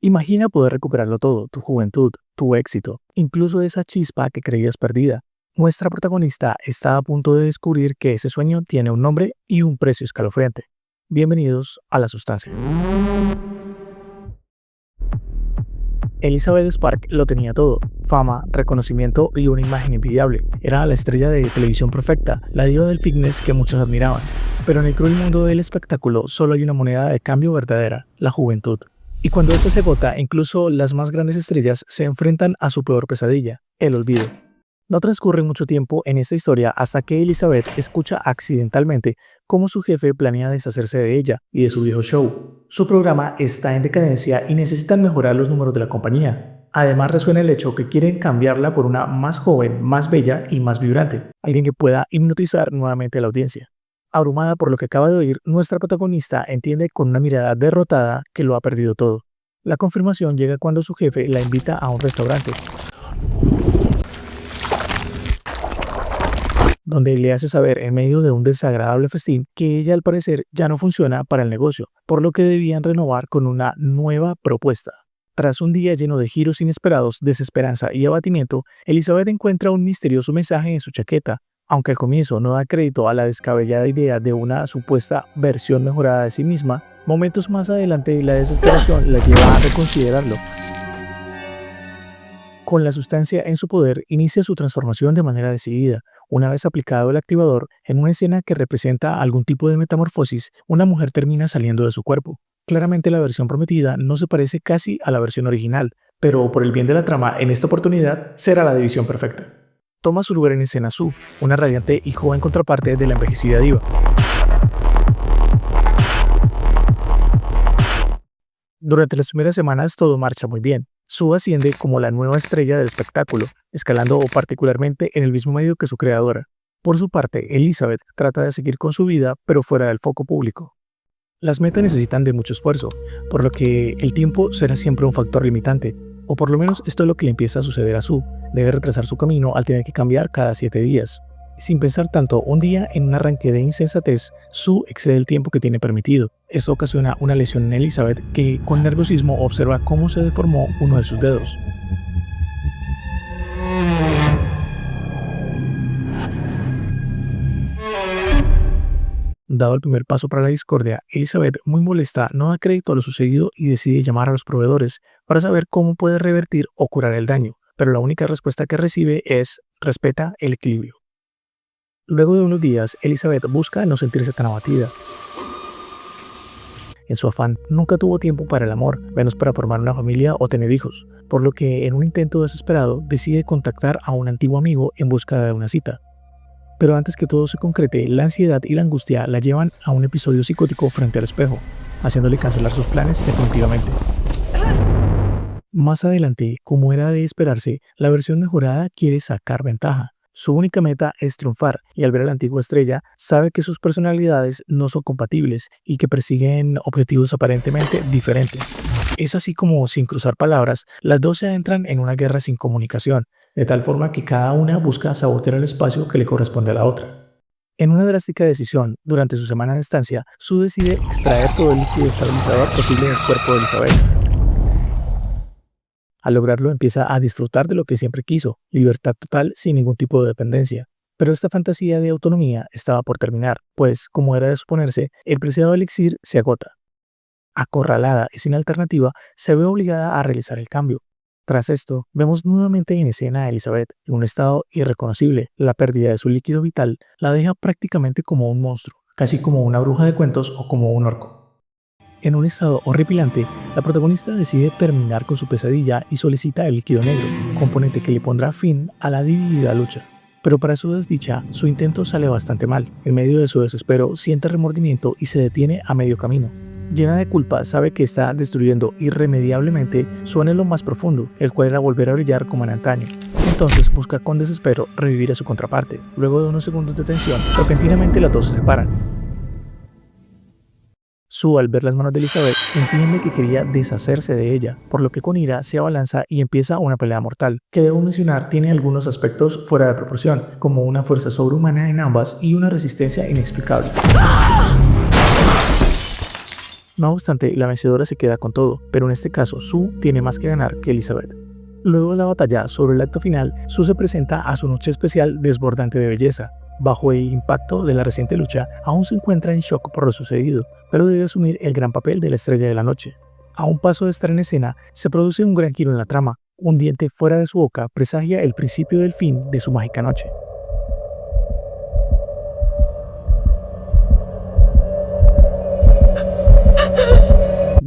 Imagina poder recuperarlo todo, tu juventud, tu éxito, incluso esa chispa que creías perdida. Nuestra protagonista está a punto de descubrir que ese sueño tiene un nombre y un precio escalofriante. Bienvenidos a La Sustancia. Elizabeth Spark lo tenía todo: fama, reconocimiento y una imagen envidiable. Era la estrella de televisión perfecta, la diva del fitness que muchos admiraban. Pero en el cruel mundo del espectáculo solo hay una moneda de cambio verdadera: la juventud. Y cuando esta se agota, incluso las más grandes estrellas se enfrentan a su peor pesadilla: el olvido. No transcurre mucho tiempo en esta historia hasta que Elizabeth escucha accidentalmente cómo su jefe planea deshacerse de ella y de su viejo show. Su programa está en decadencia y necesitan mejorar los números de la compañía. Además, resuena el hecho que quieren cambiarla por una más joven, más bella y más vibrante, alguien que pueda hipnotizar nuevamente a la audiencia. Abrumada por lo que acaba de oír, nuestra protagonista entiende con una mirada derrotada que lo ha perdido todo. La confirmación llega cuando su jefe la invita a un restaurante, donde le hace saber en medio de un desagradable festín que ella al parecer ya no funciona para el negocio, por lo que debían renovar con una nueva propuesta. Tras un día lleno de giros inesperados, desesperanza y abatimiento, Elizabeth encuentra un misterioso mensaje en su chaqueta. Aunque al comienzo no da crédito a la descabellada idea de una supuesta versión mejorada de sí misma, momentos más adelante la desesperación la lleva a reconsiderarlo. Con la sustancia en su poder, inicia su transformación de manera decidida. Una vez aplicado el activador, en una escena que representa algún tipo de metamorfosis, una mujer termina saliendo de su cuerpo. Claramente la versión prometida no se parece casi a la versión original, pero por el bien de la trama, en esta oportunidad será la división perfecta. Toma su lugar en escena Sue, una radiante y joven contraparte de la envejecida diva. Durante las primeras semanas todo marcha muy bien. Sue asciende como la nueva estrella del espectáculo, escalando particularmente en el mismo medio que su creadora. Por su parte, Elizabeth trata de seguir con su vida, pero fuera del foco público. Las metas necesitan de mucho esfuerzo, por lo que el tiempo será siempre un factor limitante, o por lo menos esto es lo que le empieza a suceder a Sue. Debe retrasar su camino al tener que cambiar cada 7 días. Sin pensar tanto, un día, en un arranque de insensatez, Sue excede el tiempo que tiene permitido. Esto ocasiona una lesión en Elizabeth, que con nerviosismo observa cómo se deformó uno de sus dedos. Dado el primer paso para la discordia, Elizabeth, muy molesta, no da crédito a lo sucedido y decide llamar a los proveedores para saber cómo puede revertir o curar el daño, pero la única respuesta que recibe es: respeta el equilibrio. Luego de unos días, Elizabeth busca no sentirse tan abatida. En su afán, nunca tuvo tiempo para el amor, menos para formar una familia o tener hijos, por lo que en un intento desesperado decide contactar a un antiguo amigo en busca de una cita. Pero antes que todo se concrete, la ansiedad y la angustia la llevan a un episodio psicótico frente al espejo, haciéndole cancelar sus planes definitivamente. Más adelante, como era de esperarse, la versión mejorada quiere sacar ventaja. Su única meta es triunfar, y al ver a la antigua estrella, sabe que sus personalidades no son compatibles y que persiguen objetivos aparentemente diferentes. Es así como, sin cruzar palabras, las dos se adentran en una guerra sin comunicación, de tal forma que cada una busca sabotear el espacio que le corresponde a la otra. En una drástica decisión, durante su semana de estancia, Sue decide extraer todo el líquido estabilizador posible del cuerpo de Elizabeth. Al lograrlo, empieza a disfrutar de lo que siempre quiso: libertad total sin ningún tipo de dependencia. Pero esta fantasía de autonomía estaba por terminar, pues, como era de suponerse, el preciado elixir se agota. Acorralada y sin alternativa, se ve obligada a realizar el cambio. Tras esto, vemos nuevamente en escena a Elizabeth en un estado irreconocible. La pérdida de su líquido vital la deja prácticamente como un monstruo, casi como una bruja de cuentos o como un orco. En un estado horripilante, la protagonista decide terminar con su pesadilla y solicita el líquido negro, componente que le pondrá fin a la dividida lucha. Pero para su desdicha, su intento sale bastante mal. En medio de su desespero, siente remordimiento y se detiene a medio camino. Llena de culpa, sabe que está destruyendo irremediablemente su anhelo más profundo, el cual era volver a brillar como en antaño. Entonces busca con desespero revivir a su contraparte. Luego de unos segundos de tensión, repentinamente las dos se separan. Sue, al ver las manos de Elizabeth, entiende que quería deshacerse de ella, por lo que con ira se abalanza y empieza una pelea mortal, que debo mencionar tiene algunos aspectos fuera de proporción, como una fuerza sobrehumana en ambas y una resistencia inexplicable. No obstante, la vencedora se queda con todo, pero en este caso Sue tiene más que ganar que Elizabeth. Luego de la batalla sobre el acto final, Sue se presenta a su noche especial desbordante de belleza. Bajo el impacto de la reciente lucha, aún se encuentra en shock por lo sucedido, pero debe asumir el gran papel de la estrella de la noche. A un paso de estar en escena, se produce un gran giro en la trama. Un diente fuera de su boca presagia el principio del fin de su mágica noche.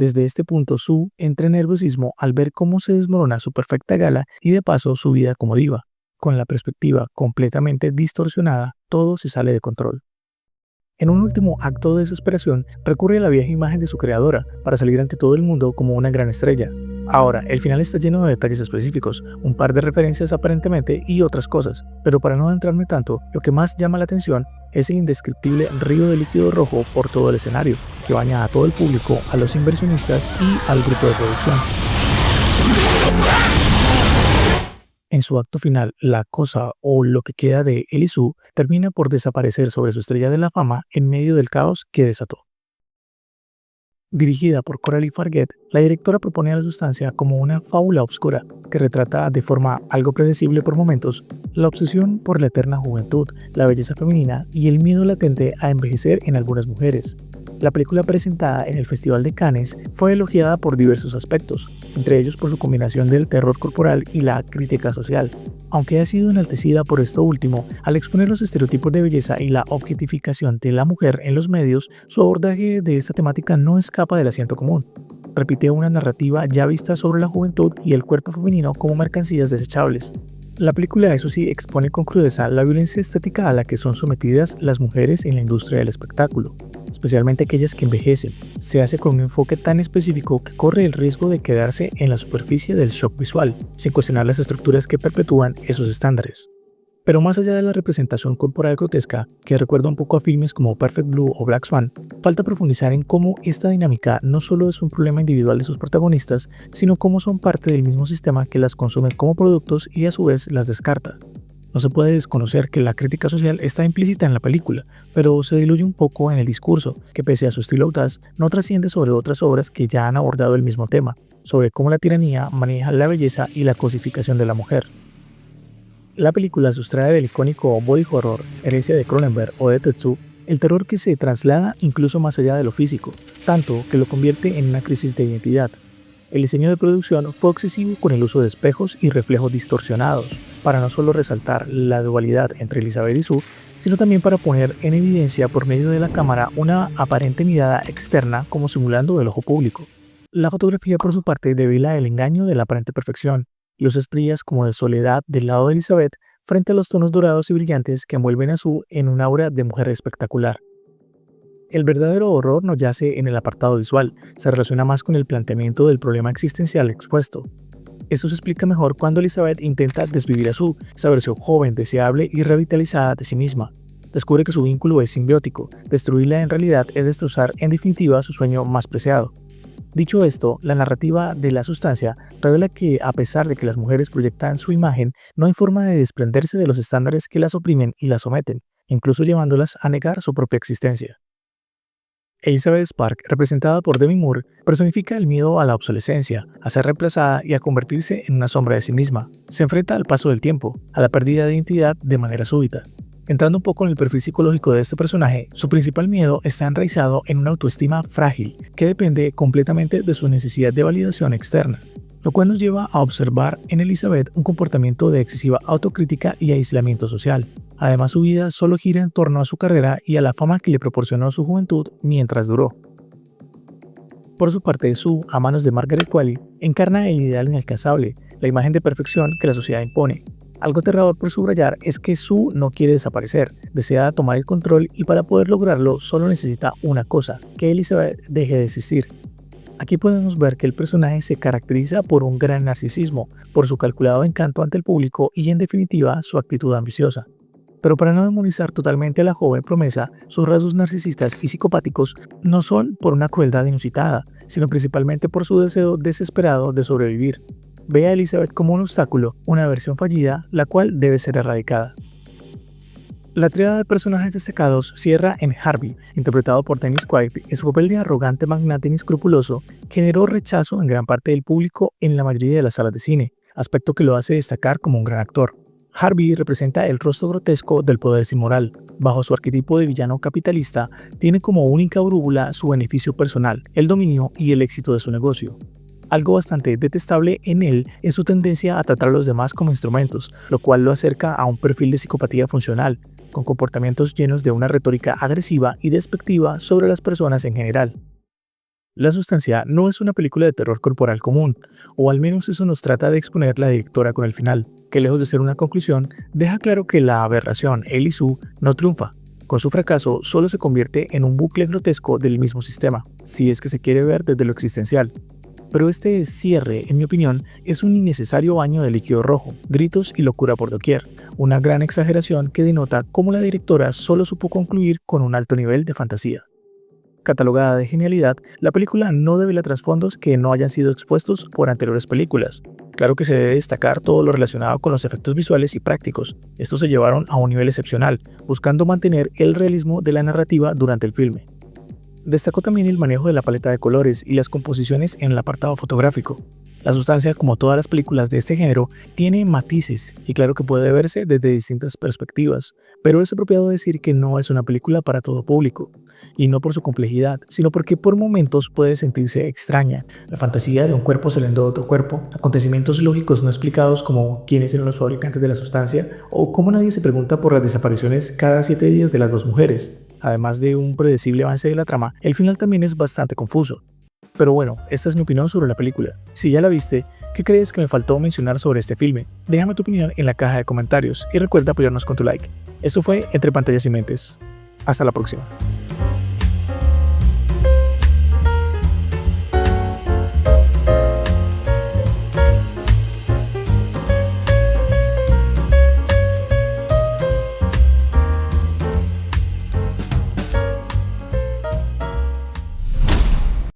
Desde este punto, Sue entra en nerviosismo al ver cómo se desmorona su perfecta gala y de paso su vida como diva. Con la perspectiva completamente distorsionada, todo se sale de control. En un último acto de desesperación, recurre a la vieja imagen de su creadora para salir ante todo el mundo como una gran estrella. Ahora, el final está lleno de detalles específicos, un par de referencias aparentemente y otras cosas, pero para no adentrarme tanto, lo que más llama la atención es el indescriptible río de líquido rojo por todo el escenario, que baña a todo el público, a los inversionistas y al grupo de producción. En su acto final, la cosa o lo que queda de Ellie Sue termina por desaparecer sobre su estrella de la fama en medio del caos que desató. Dirigida por Coralie Farguet, la directora propone a la sustancia como una fábula oscura que retrata de forma algo predecible por momentos la obsesión por la eterna juventud, la belleza femenina y el miedo latente a envejecer en algunas mujeres. La película presentada en el Festival de Cannes fue elogiada por diversos aspectos, entre ellos por su combinación del terror corporal y la crítica social, aunque ha sido enaltecida por esto último al exponer los estereotipos de belleza y la objetificación de la mujer en los medios. Su abordaje de esta temática no escapa del asiento común. Repite una narrativa ya vista sobre la juventud y el cuerpo femenino como mercancías desechables. La película, eso sí, expone con crudeza la violencia estética a la que son sometidas las mujeres en la industria del espectáculo, especialmente aquellas que envejecen. Se hace con un enfoque tan específico que corre el riesgo de quedarse en la superficie del shock visual, sin cuestionar las estructuras que perpetúan esos estándares. Pero más allá de la representación corporal grotesca, que recuerda un poco a filmes como Perfect Blue o Black Swan, falta profundizar en cómo esta dinámica no solo es un problema individual de sus protagonistas, sino cómo son parte del mismo sistema que las consume como productos y a su vez las descarta. No se puede desconocer que la crítica social está implícita en la película, pero se diluye un poco en el discurso, que pese a su estilo audaz, no trasciende sobre otras obras que ya han abordado el mismo tema, sobre cómo la tiranía maneja la belleza y la cosificación de la mujer. La película sustrae del icónico body horror, herencia de Cronenberg o de Tetsu, el terror que se traslada incluso más allá de lo físico, tanto que lo convierte en una crisis de identidad. El diseño de producción fue excesivo con el uso de espejos y reflejos distorsionados, para no solo resaltar la dualidad entre Elizabeth y Sue, sino también para poner en evidencia por medio de la cámara una aparente mirada externa como simulando el ojo público. La fotografía por su parte devela el engaño de la aparente perfección, luces frías como de soledad del lado de Elizabeth frente a los tonos dorados y brillantes que envuelven a Sue en un aura de mujer espectacular. El verdadero horror no yace en el apartado visual, se relaciona más con el planteamiento del problema existencial expuesto. Esto se explica mejor cuando Elizabeth intenta desvivir a Sue, esa versión joven, deseable y revitalizada de sí misma. Descubre que su vínculo es simbiótico, destruirla en realidad es destrozar en definitiva su sueño más preciado. Dicho esto, la narrativa de la sustancia revela que, a pesar de que las mujeres proyectan su imagen, no hay forma de desprenderse de los estándares que las oprimen y las someten, incluso llevándolas a negar su propia existencia. Elizabeth Spark, representada por Demi Moore, personifica el miedo a la obsolescencia, a ser reemplazada y a convertirse en una sombra de sí misma. Se enfrenta al paso del tiempo, a la pérdida de identidad de manera súbita. Entrando un poco en el perfil psicológico de este personaje, su principal miedo está enraizado en una autoestima frágil que depende completamente de su necesidad de validación externa, lo cual nos lleva a observar en Elizabeth un comportamiento de excesiva autocrítica y aislamiento social. Además, su vida solo gira en torno a su carrera y a la fama que le proporcionó su juventud mientras duró. Por su parte, Sue, a manos de Margaret Qualley, encarna el ideal inalcanzable, la imagen de perfección que la sociedad impone. Algo aterrador por subrayar es que Sue no quiere desaparecer, desea tomar el control y para poder lograrlo solo necesita una cosa, que Elizabeth deje de existir. Aquí podemos ver que el personaje se caracteriza por un gran narcisismo, por su calculado encanto ante el público y en definitiva su actitud ambiciosa. Pero para no demonizar totalmente a la joven promesa, sus rasgos narcisistas y psicopáticos no son por una crueldad inusitada, sino principalmente por su deseo desesperado de sobrevivir. Ve a Elizabeth como un obstáculo, una versión fallida, la cual debe ser erradicada. La tríada de personajes destacados cierra en Harvey, interpretado por Dennis Quaid, en su papel de arrogante magnate inescrupuloso, generó rechazo en gran parte del público en la mayoría de las salas de cine, aspecto que lo hace destacar como un gran actor. Harvey representa el rostro grotesco del poder sin moral. Bajo su arquetipo de villano capitalista, tiene como única brújula su beneficio personal, el dominio y el éxito de su negocio. Algo bastante detestable en él es su tendencia a tratar a los demás como instrumentos, lo cual lo acerca a un perfil de psicopatía funcional, con comportamientos llenos de una retórica agresiva y despectiva sobre las personas en general. La Sustancia no es una película de terror corporal común, o al menos eso nos trata de exponer la directora con el final, que lejos de ser una conclusión, deja claro que la aberración Ellie Sue no triunfa. Con su fracaso solo se convierte en un bucle grotesco del mismo sistema, si es que se quiere ver desde lo existencial. Pero este cierre, en mi opinión, es un innecesario baño de líquido rojo, gritos y locura por doquier, una gran exageración que denota cómo la directora solo supo concluir con un alto nivel de fantasía. Catalogada de genialidad, la película no devela trasfondos que no hayan sido expuestos por anteriores películas. Claro que se debe destacar todo lo relacionado con los efectos visuales y prácticos. Estos se llevaron a un nivel excepcional, buscando mantener el realismo de la narrativa durante el filme. Destacó también el manejo de la paleta de colores y las composiciones en el apartado fotográfico. La Sustancia, como todas las películas de este género, tiene matices y claro que puede verse desde distintas perspectivas, pero es apropiado decir que no es una película para todo público, y no por su complejidad, sino porque por momentos puede sentirse extraña. La fantasía de un cuerpo saliendo de otro cuerpo, acontecimientos lógicos no explicados como quiénes eran los fabricantes de la sustancia o cómo nadie se pregunta por las desapariciones cada 7 días de las dos mujeres. Además de un predecible avance de la trama, el final también es bastante confuso. Pero bueno, esta es mi opinión sobre la película. Si ya la viste, ¿qué crees que me faltó mencionar sobre este filme? Déjame tu opinión en la caja de comentarios y recuerda apoyarnos con tu like. Esto fue Entre Pantallas y Mentes. Hasta la próxima.